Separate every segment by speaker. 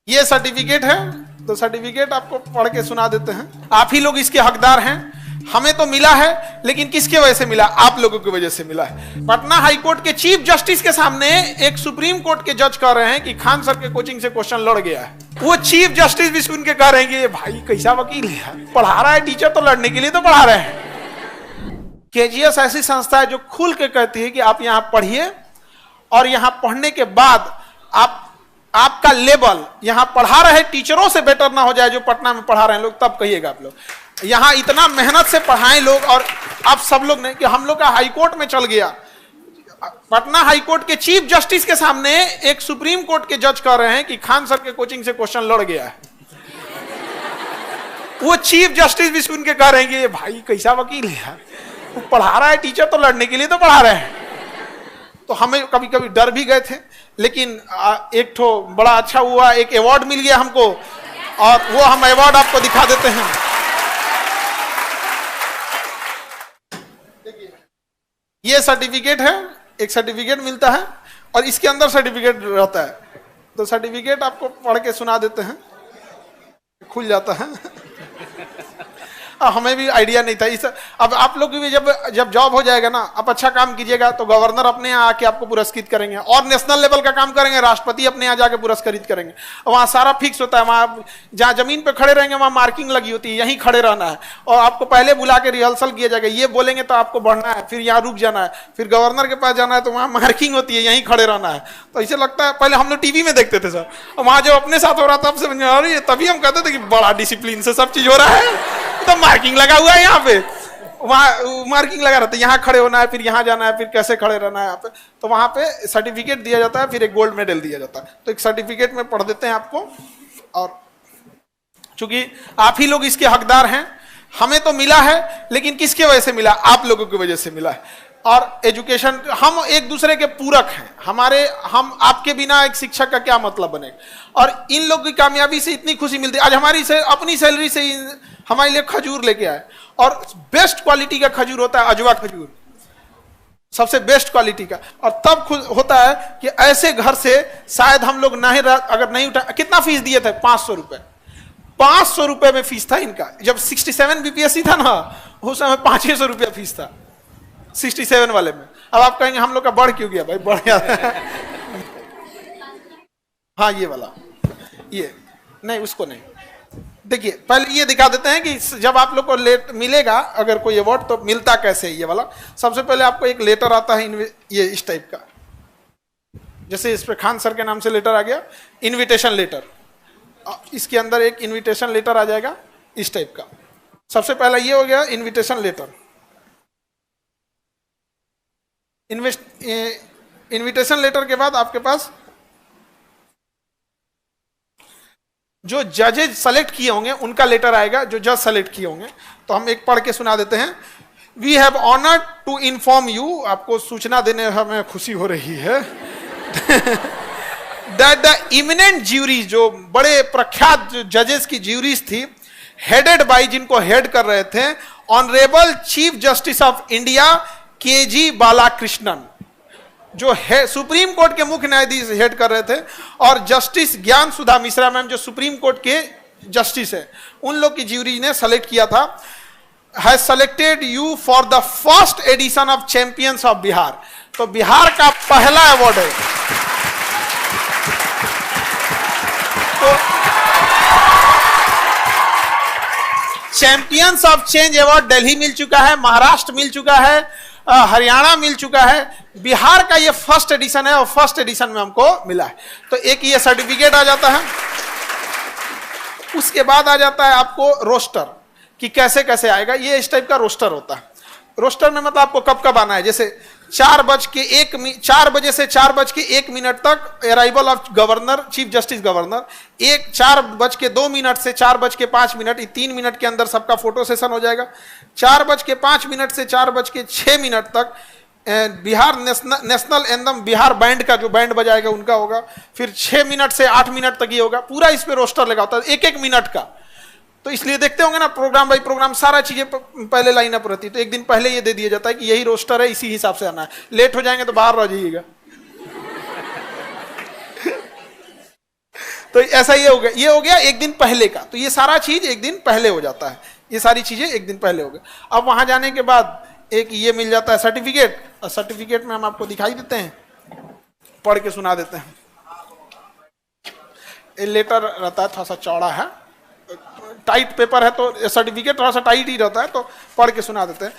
Speaker 1: ये सर्टिफिकेट है, तो सर्टिफिकेट आपको पढ़ के सुना देते हैं। आप ही लोग इसके हकदार हैं। हमें तो मिला है, लेकिन किसके वजह से मिला? आप लोगों की वजह से मिला है। पटना हाई कोर्ट के चीफ जस्टिस के सामने एक सुप्रीम कोर्ट के जज कह रहे हैं कि खान सर के कोचिंग से क्वेश्चन लड़ गया है। वो चीफ जस्टिस भी सुन के कह रहे हैं कि ये भाई कैसा वकील है, पढ़ा रहा है टीचर तो लड़ने के लिए तो पढ़ा रहे हैं। केजीएस ऐसी संस्था है जो खुल के कहती है कि आप यहां पढ़िए और यहां पढ़ने के बाद आपका लेवल यहां पढ़ा रहे टीचरों से बेटर ना हो जाए जो पटना में पढ़ा रहे हैं लोग, तब कहिएगा आप लोग। यहां इतना मेहनत से पढ़ाएं लोग, और आप सब लोग ने कि हम लोग का हाई कोर्ट में चल गया। पटना हाई कोर्ट के चीफ जस्टिस के सामने एक सुप्रीम कोर्ट के जज कह रहे हैं कि खान सर के कोचिंग से क्वेश्चन लड़ गया है। वो चीफ जस्टिस भी सुन के कह रहे हैं कि ये भाई कैसा वकील है, वो पढ़ा रहा है टीचर तो लड़ने के लिए तो पढ़ा रहे हैं। तो हमें कभी कभी डर भी गए थे, लेकिन एक ठो बड़ा अच्छा हुआ, एक अवार्ड मिल गया हमको, और वो हम अवार्ड आपको दिखा देते हैं। ये सर्टिफिकेट है, एक सर्टिफिकेट मिलता है और इसके अंदर सर्टिफिकेट रहता है। तो सर्टिफिकेट आपको पढ़ के सुना देते हैं, खुल जाता है। हमें भी आइडिया नहीं था इस। अब आप लोग भी जब जॉब हो जाएगा ना, आप अच्छा काम कीजिएगा तो गवर्नर अपने यहाँ आके आपको पुरस्कृत करेंगे, और नेशनल लेवल का काम करेंगे, राष्ट्रपति अपने यहाँ जाके पुरस्कृत करेंगे। वहाँ सारा फिक्स होता है, वहाँ जहाँ जमीन पे खड़े रहेंगे वहाँ मार्किंग लगी होती है, यहीं खड़े रहना है, और आपको पहले बुला के रिहर्सल किया जाएगा, ये बोलेंगे तो आपको बढ़ना है, फिर यहाँ रुक जाना है, फिर गवर्नर के पास जाना है तो वहाँ मार्किंग होती है, यहीं खड़े रहना है। तो ऐसे लगता है, पहले हम लोग टीवी में देखते थे सर, और वहाँ जो अपने साथ हो रहा था समझ आ रही है, तभी हम कहते थे कि बड़ा डिसिप्लिन से सब चीज हो रहा है। तो मार्किंग लगा हुआ है यहाँ पे, वहां मार्किंग लगा रहता है, यहाँ खड़े होना है, फिर यहाँ जाना है, फिर कैसे खड़े रहना है यहाँ पे। तो वहां पे सर्टिफिकेट दिया जाता है, फिर एक गोल्ड मेडल दिया जाता है। तो एक सर्टिफिकेट में पढ़ देते हैं आपको, और चूंकि आप ही लोग इसके हकदार हैं। हमें तो मिला है, लेकिन किसके वजह से मिला? आप लोगों की वजह से मिला है। और एजुकेशन, हम एक दूसरे के पूरक हैं। हम आपके बिना एक शिक्षक का क्या मतलब बने। और इन लोगों की कामयाबी से इतनी खुशी मिलती है। आज हमारी अपनी सैलरी से हमारे लिए खजूर लेके आए, और बेस्ट क्वालिटी का खजूर होता है, अजवा खजूर, सबसे बेस्ट क्वालिटी का। और तब होता है कि ऐसे घर से शायद हम लोग अगर नहीं उठा। कितना फीस दिए थे? 500 रुपए। 500 रुपए में फीस था इनका। जब 67 बीपीएससी था ना, उस समय 500 रुपया फीस था 67 वाले में। अब आप कहेंगे हम लोग का बढ़ क्यों गया? भाई बढ़ गया। हाँ ये वाला, ये नहीं, उसको नहीं। देखिए पहले ये दिखा देते हैं कि जब आप लोग को मिलेगा अगर कोई अवार्ड, तो मिलता कैसे है ये वाला। सबसे पहले आपको एक लेटर आता है, ये इस टाइप का, जैसे इस पे खान सर के नाम से लेटर आ गया, इनविटेशन लेटर। इसके अंदर एक इनविटेशन लेटर आ जाएगा इस टाइप का। सबसे पहला ये हो गया इनविटेशन लेटर। इनविटेशन लेटर के बाद आपके पास जो जजेज सेलेक्ट किए होंगे उनका लेटर आएगा, जो जज सेलेक्ट किए होंगे। तो हम एक पढ़ के सुना देते हैं। We have honoured to inform you, आपको सूचना देने हमें खुशी हो रही है, दैट द इमिनेंट ज्यूरी, जो बड़े प्रख्यात जजेस की ज्यूरीज थी, हेडेड बाय, जिनको हेड कर रहे थे, honourable chief justice of India KG Balakrishnan, जो है सुप्रीम कोर्ट के मुख्य न्यायाधीश हेड कर रहे थे, और जस्टिस ज्ञान सुधा मिश्रा मैम जो सुप्रीम कोर्ट के जस्टिस है, उन लोग की ज्यूरी ने सेलेक्ट किया था, has selected you for the first edition of champions of Bihar. तो बिहार का पहला अवार्ड है। तो champions of change award Delhi मिल चुका है, महाराष्ट्र मिल चुका है, हरियाणा मिल चुका है, बिहार का ये फर्स्ट एडिशन है, और फर्स्ट एडिशन में हमको मिला है। तो एक ये सर्टिफिकेट आ जाता है। उसके बाद आ जाता है आपको रोस्टर, कि कैसे कैसे आएगा। ये इस टाइप का रोस्टर होता है। रोस्टर में मतलब आपको कब कब आना है, जैसे 4 बजे से 4:01 तक arrival of governor, chief justice governor, 4:02 से 4:05, ये 3 मिनट के अंदर सबका फोटो सेशन हो जाएगा। 4:05 से 4:06 तक Bihar national anthem, Bihar band का जो बैंड बजाएगा उनका होगा। फिर 6 मिनट से 8 मिनट तक ये होगा। पूरा इस पे रोस्टर लगा होता है, 1-1 मिनट का। तो इसलिए देखते होंगे ना, प्रोग्राम बाई प्रोग्राम सारा चीजें पहले लाइनअप रहती है। तो एक दिन पहले ये दे दिया जाता है कि यही रोस्टर है, इसी हिसाब से आना है। लेट हो जाएंगे तो बाहर रह जाइएगा। तो ऐसा ये हो गया एक दिन पहले का। तो ये सारा चीज एक दिन पहले हो जाता है, ये सारी चीजें एक दिन पहले हो गई। अब वहां जाने के बाद एक ये मिल जाता है सर्टिफिकेट, और सर्टिफिकेट में हम आपको दिखाई देते हैं, पढ़ के सुना देते हैं। ये लेटर रहता है, थोड़ा सा चौड़ा है, टाइट पेपर है, तो सर्टिफिकेट थोड़ा सा टाइट ही रहता है, तो पढ़ के सुना देते हैं।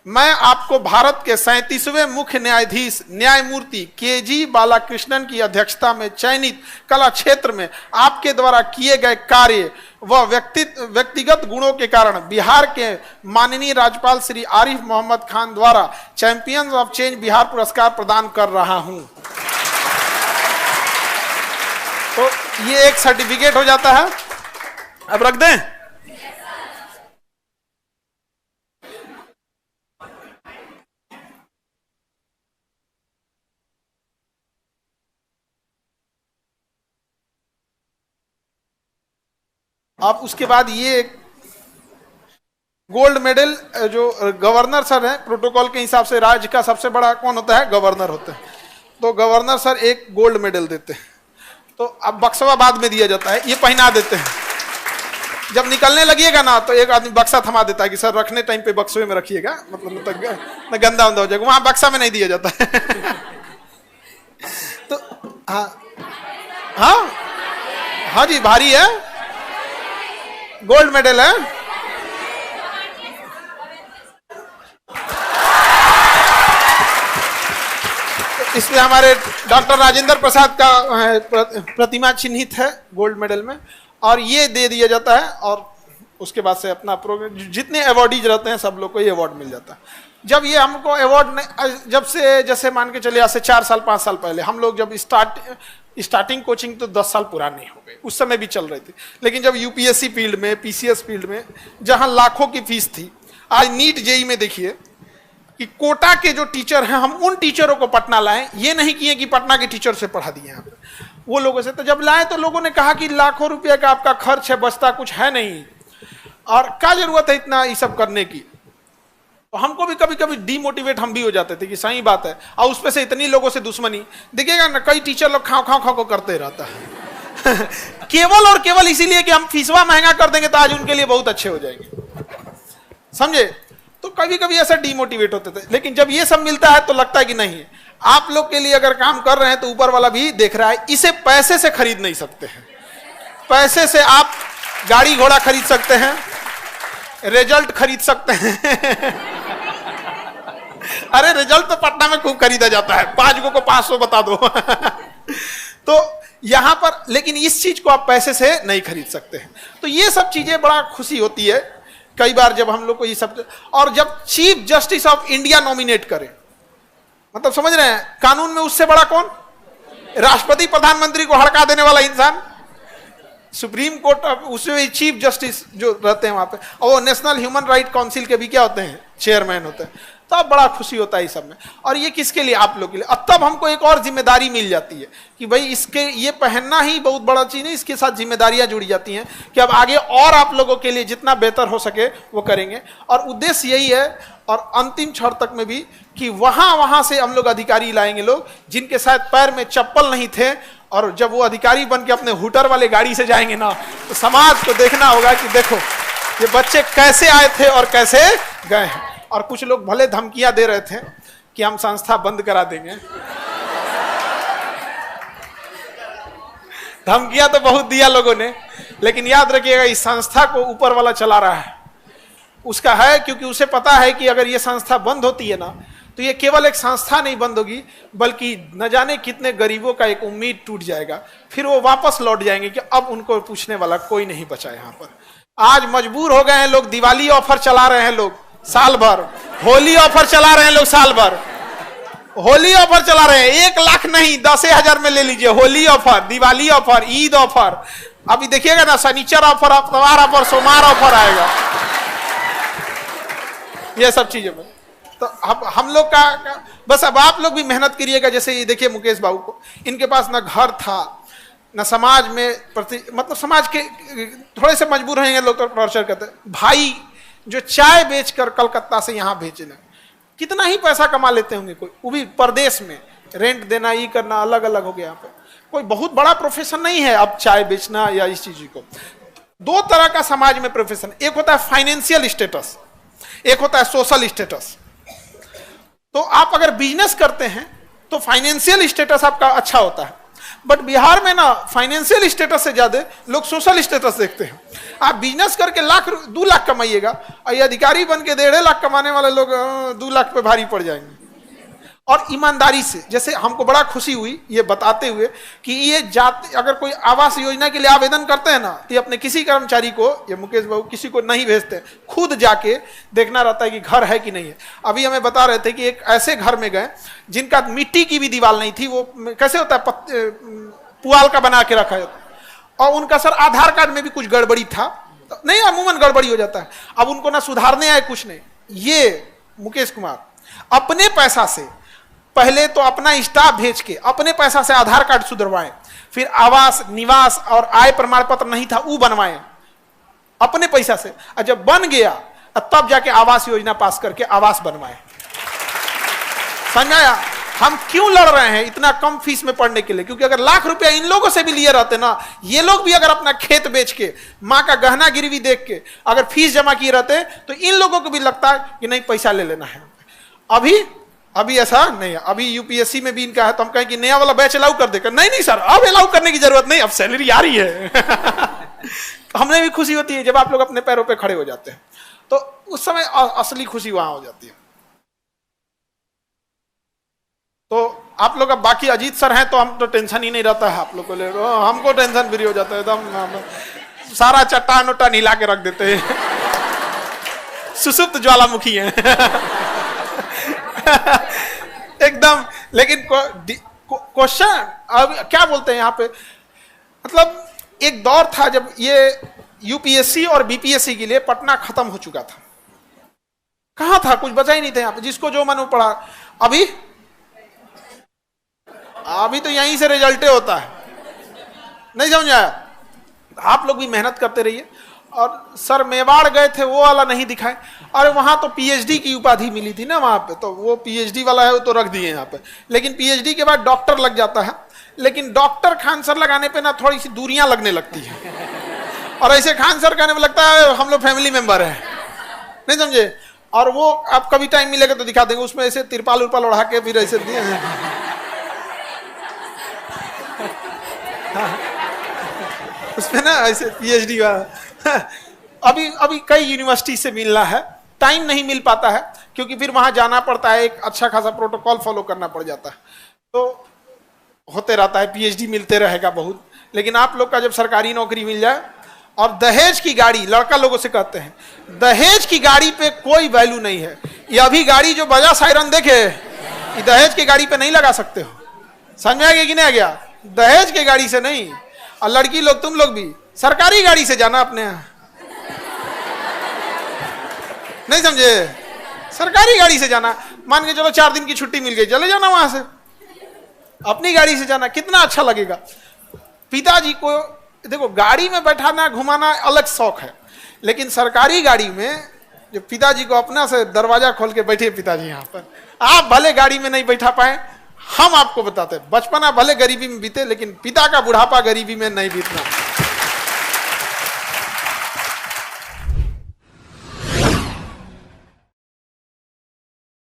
Speaker 1: मैं आपको भारत के 37वें मुख्य न्यायाधीश न्यायमूर्ति के.जी. बालाकृष्णन की अध्यक्षता में चयनित कला क्षेत्र में आपके द्वारा किए गए कार्य व व्यक्तिगत गुणों के कारण बिहार के माननीय राज्यपाल श्री आरिफ मोहम्मद खान द्वारा चैंपियंस ऑफ चेंज बिहार पुरस्कार प्रदान कर रहा हूं। तो ये एक सर्टिफिकेट हो जाता है। अब रख दें। अब उसके बाद ये गोल्ड मेडल, जो गवर्नर सर है, प्रोटोकॉल के हिसाब से राज्य का सबसे बड़ा कौन होता है? गवर्नर होता है। तो गवर्नर सर एक गोल्ड मेडल देते हैं। तो अब बक्सवा बाद में दिया जाता है, ये पहना देते हैं। जब निकलने लगिएगा ना तो एक आदमी बक्सा थमा देता है कि सर रखने टाइम पे बक्सवे में रखिएगा, मतलब न गंदा हो जाएगा, वहां बक्सा में नहीं दिया जाता है। तो हाँ हाँ जी, भारी है, गोल्ड मेडल है। इसमें हमारे डॉक्टर राजेंद्र प्रसाद का प्रतिमा चिन्हित है गोल्ड मेडल में, और ये दे दिया जाता है। और उसके बाद से अपना प्रोग्राम, जितने अवार्डीज रहते हैं सब लोग को ये अवार्ड मिल जाता है। जब ये हमको अवार्ड, जब से जैसे मान के चलिए आज से 4 साल 5 साल पहले हम लोग जब स्टार्टिंग कोचिंग तो 10 साल पुराने हो गए, उस समय भी चल रहे थे। लेकिन जब यूपीएससी फील्ड में, पीसीएस फील्ड में, जहां लाखों की फीस थी, आज नीट जेई में देखिए कि कोटा के जो टीचर हैं, हम उन टीचरों को पटना लाए, ये नहीं किए कि पटना के टीचर से पढ़ा दिए यहाँ पे, वो लोगों से। तो जब लाए तो लोगों ने कहा कि लाखों रुपए का आपका खर्च है, बचता कुछ है नहीं, और क्या जरूरत है इतना ये सब करने की। तो हमको भी कभी कभी डीमोटिवेट हम भी हो जाते थे कि सही बात है, और उसपे से इतनी लोगों से दुश्मनी देखिएगा ना, कई टीचर लोग खाओ खाओ खाओ करते रहता है। केवल और केवल इसीलिए कि हम फीसवा महंगा कर देंगे तो आज उनके लिए बहुत अच्छे हो जाएंगे, समझे। तो कभी कभी ऐसा डीमोटिवेट होते थे। लेकिन जब ये सब मिलता है तो लगता है कि नहीं, आप लोग के लिए अगर काम कर रहे हैं तो ऊपर वाला भी देख रहा है। इसे पैसे से खरीद नहीं सकते हैं। पैसे से आप गाड़ी घोड़ा खरीद सकते हैं, रिजल्ट खरीद सकते हैं। अरे रिजल्ट तो पटना में खूब खरीदा जाता है, 5 को 500 बता दो। तो यहां पर, लेकिन इस चीज को आप पैसे से नहीं खरीद सकते हैं। तो ये सब चीजें बड़ा खुशी होती है कई बार जब हम लोग को ये सब। और जब chief justice of India nominate करें, मतलब समझ रहे हैं, कानून में उससे बड़ा कौन? राष्ट्रपति प्रधानमंत्री को हड़का देने वाला इंसान सुप्रीम कोर्ट, उसमें चीफ जस्टिस जो रहते हैं वहां पे, और वो नेशनल ह्यूमन राइट काउंसिल के भी क्या होते हैं? चेयरमैन होते हैं। तो अब बड़ा खुशी होता है इस सब में। और ये किसके लिए? आप लोग के लिए। अब तब हमको एक और जिम्मेदारी मिल जाती है कि भाई इसके, ये पहनना ही बहुत बड़ा चीज नहीं, इसके साथ जिम्मेदारियां जुड़ी जाती हैं कि अब आगे और आप लोगों के लिए जितना बेहतर हो सके वो करेंगे। और उद्देश्य यही है, और अंतिम क्षण तक में भी, कि वहां से हम लोग अधिकारी लाएंगे, लोग जिनके शायद पैर में चप्पल नहीं थे, और जब वो अधिकारी बन के अपने हुटर वाले गाड़ी से जाएंगे ना, तो समाज को देखना होगा कि देखो ये बच्चे कैसे आए थे और कैसे गए हैं। और कुछ लोग भले धमकियां दे रहे थे कि हम संस्था बंद करा देंगे। धमकियां तो बहुत दिया लोगों ने, लेकिन याद रखिएगा इस संस्था को ऊपर वाला चला रहा है, उसका है, क्योंकि उसे पता है कि अगर ये संस्था बंद होती है ना, तो ये केवल एक संस्था नहीं बंद होगी, बल्कि न जाने कितने गरीबों का एक उम्मीद टूट जाएगा। फिर वो वापस लौट जाएंगे कि अब उनको पूछने वाला कोई नहीं बचा यहाँ पर। आज मजबूर हो गए हैं लोग, दिवाली ऑफर चला रहे हैं लोग साल भर, होली ऑफर चला रहे हैं लोग साल भर, होली ऑफर चला रहे हैं। 1 लाख नहीं, 10,000 में ले लीजिए, Holi offer, Diwali offer, Eid offer. अभी देखिएगा ना, शनिचर ऑफर, इतवार ऑफर, सोमवार ऑफर आएगा, ये सब चीजें में। तो हम लोग का बस अब आप लोग भी मेहनत करिएगा। जैसे ये देखिए मुकेश बाबू को, इनके पास ना घर था, ना समाज में मतलब समाज के थोड़े से मजबूर रहेंगे लोग तो टॉर्चर करते। भाई जो चाय बेचकर कलकत्ता से यहाँ भेजना, कितना ही पैसा कमा लेते होंगे कोई, वो भी परदेश में, रेंट देना, ये करना, अलग अलग हो गया यहाँ पे। कोई बहुत बड़ा प्रोफेशन नहीं है अब चाय बेचना या इस चीज को। दो तरह का समाज में प्रोफेशन, एक होता है फाइनेंशियल स्टेटस, एक होता है सोशल स्टेटस। तो आप अगर बिजनेस करते हैं तो फाइनेंशियल स्टेटस आपका अच्छा होता है, बट बिहार में ना फाइनेंशियल स्टेटस से ज्यादा लोग सोशल स्टेटस देखते हैं। आप बिजनेस करके 2 लाख कमाइएगा और ये अधिकारी बन के 1.5 लाख कमाने वाले लोग 2 लाख पे भारी पड़ जाएंगे। और ईमानदारी से, जैसे हमको बड़ा खुशी हुई ये बताते हुए कि ये अगर कोई आवास योजना के लिए आवेदन करते हैं ना तो ये अपने किसी कर्मचारी को, ये मुकेश बाबू किसी को नहीं भेजते, खुद जाके देखना रहता है कि घर है कि नहीं है। अभी हमें बता रहे थे कि एक ऐसे घर में गए जिनका मिट्टी की भी दीवार नहीं थी, वो कैसे होता है पुआल का बना के रखा जाता, और उनका सर आधार कार्ड में भी कुछ गड़बड़ी था, नहीं अमूमन गड़बड़ी हो जाता है। अब उनको ना सुधारने आए कुछ नहीं, ये मुकेश कुमार अपने पैसा से पहले तो अपना स्टाफ भेज के अपने पैसा से आधार कार्ड सुधरवाए, फिर आवास निवास और आय प्रमाण पत्र नहीं था वो बनवाए अपने पैसा से, और जब बन गया तब जाके आवास योजना पास करके आवास बनवाए। समझाया हम क्यों लड़ रहे हैं इतना कम फीस में पढ़ने के लिए? क्योंकि अगर लाख रुपया इन लोगों से भी लिए रहते ना, ये लोग भी अगर अपना खेत बेच के माँ का गहना गिरवी देख के अगर फीस जमा किए रहते तो इन लोगों को भी लगता है कि नहीं पैसा ले लेना है। अभी ऐसा नहीं है। अभी यूपीएससी में भी इनका है, तो हम कहें कि नया वाला बैच अलाउ कर देकर, नहीं सर अब अलाउ करने की जरूरत नहीं, अब सैलरी आ रही है। हमें भी खुशी होती है जब आप लोग अपने पैरों पे खड़े हो जाते हैं, तो उस समय असली खुशी वहां हो जाती है। तो आप लोग अब बाकी अजीत सर हैं तो हम तो टेंशन ही नहीं रहता है आप लोग को ले, हमको टेंशन फ्री हो जाता है एकदम, सारा चट्टान उट्टान हिला के रख देते हैं। सुसुप्त ज्वालामुखी है एकदम। लेकिन क्वेश्चन अब क्या बोलते हैं यहाँ पे, मतलब एक दौर था जब ये यूपीएससी और बीपीएससी के लिए पटना खत्म हो चुका था, कहां था कुछ बचा ही नहीं था यहाँ पे, जिसको जो मन वो पढ़ा। अभी तो यहीं से रिजल्टे होता है, नहीं समझ आया? आप लोग भी मेहनत करते रहिए। और सर मेवाड़ गए थे वो वाला नहीं दिखाए, और वहां तो पीएचडी की उपाधि मिली थी ना वहां पे, तो वो पीएचडी वाला है वो तो रख दिए यहाँ पे। लेकिन पीएचडी के बाद डॉक्टर लग जाता है, लेकिन डॉक्टर खान सर लगाने पे ना थोड़ी सी दूरियां लगने लगती है, और ऐसे खान सर कहने में लगता है हम लोग फैमिली मेंबर हैं, नहीं समझे? और वो आप कभी टाइम मिलेगा तो दिखा देंगे, उसमें ऐसे तिरपाल उरपाल उड़ा के फिर ऐसे दिए उसमें ना ऐसे पीएचडी वाला। अभी कई यूनिवर्सिटी से मिलना है, टाइम नहीं मिल पाता है क्योंकि फिर वहां जाना पड़ता है, एक अच्छा खासा प्रोटोकॉल फॉलो करना पड़ जाता है, तो होते रहता है। पीएचडी मिलते रहेगा बहुत, लेकिन आप लोग का जब सरकारी नौकरी मिल जाए, और दहेज की गाड़ी, लड़का लोगों से कहते हैं दहेज की गाड़ी पे कोई वैल्यू नहीं है। ये अभी गाड़ी जो बजा सायरन देखे, ये दहेज की गाड़ी पे नहीं लगा सकते हो, समझ में आ गया कि नहीं आ गया? दहेज की गाड़ी से नहीं। और लड़की लोग तुम लोग भी सरकारी गाड़ी से जाना अपने यहाँ, नहीं समझे? सरकारी गाड़ी से जाना, मान के चलो 4 दिन की छुट्टी मिल गई, चले जाना वहां से, अपनी गाड़ी से जाना, कितना अच्छा लगेगा। पिताजी को देखो गाड़ी में बैठाना घुमाना अलग शौक है, लेकिन सरकारी गाड़ी में जो पिताजी को अपना से दरवाजा खोल के बैठे पिताजी यहाँ पर, आप भले गाड़ी में नहीं बैठा पाए, हम आपको बताते हैं बचपना भले गरीबी में बीते, लेकिन पिता का बुढ़ापा गरीबी में नहीं बीतना।